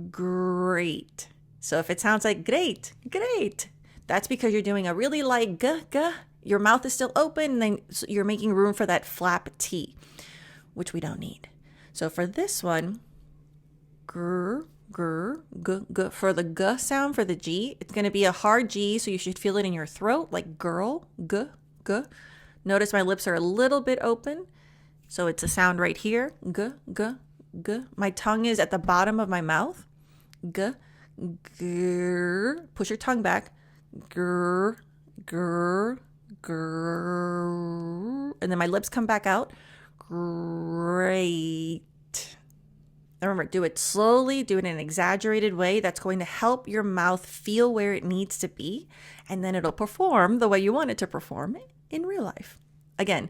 great. So if it sounds like great, great, that's because you're doing a really light g, g. Your mouth is still open, and then you're making room for that flap T, which we don't need. So for this one, grr, grr, g, g. For the g sound, for the G, it's going to be a hard G, so you should feel it in your throat, like girl, g, g. Notice my lips are a little bit open, so it's a sound right here, g, g, g. My tongue is at the bottom of my mouth, g, grr. Push your tongue back, grr, grr, grr. And then my lips come back out, great. And remember, do it slowly, do it in an exaggerated way. That's going to help your mouth feel where it needs to be, and then it'll perform the way you want it to perform in real life. Again,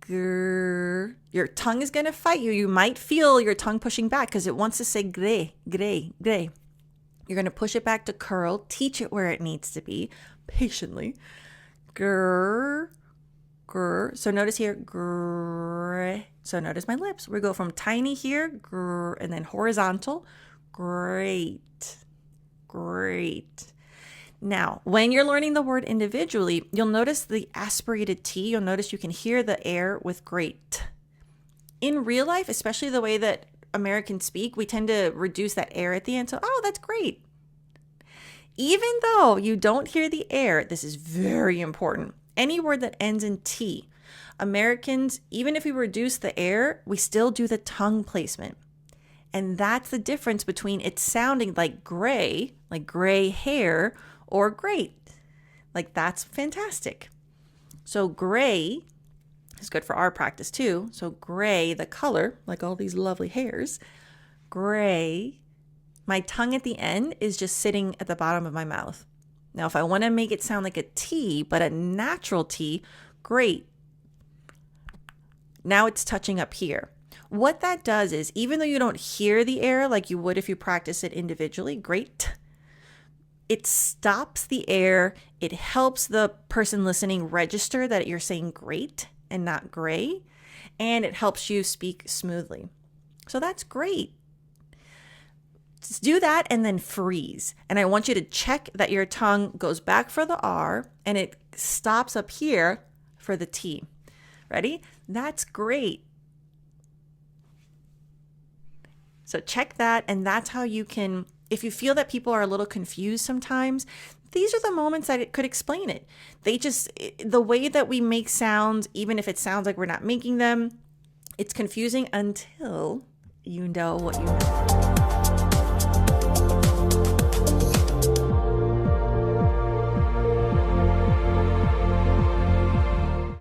grr. Your tongue is going to fight you. You might feel your tongue pushing back because it wants to say gray, gray, gray. You're going to push it back to curl, teach it where it needs to be patiently. Grr, grr. So notice here, grr. So notice my lips. We go from tiny here, grr, and then horizontal. Great, great. Now, when you're learning the word individually, you'll notice the aspirated T. You'll notice you can hear the air with great. In real life, especially the way that Americans speak, we tend to reduce that air at the end. So, oh, that's great. Even though you don't hear the air, this is very important. Any word that ends in T, Americans, even if we reduce the air, we still do the tongue placement. And that's the difference between it sounding like gray hair, or great. Like, that's fantastic. So gray is good for our practice too. So gray, the color, like all these lovely hairs, gray. My tongue at the end is just sitting at the bottom of my mouth. Now, if I want to make it sound like a T, but a natural T, great. Now it's touching up here. What that does is, even though you don't hear the air like you would if you practice it individually, great, it stops the air. It helps the person listening register that you're saying great and not gray, and it helps you speak smoothly. So that's great. Just do that and then freeze. And I want you to check that your tongue goes back for the R and it stops up here for the T. Ready? That's great. So check that, and that's how you can, if you feel that people are a little confused sometimes, these are the moments that it could explain it. The way that we make sounds, even if it sounds like we're not making them, it's confusing until you know what you know.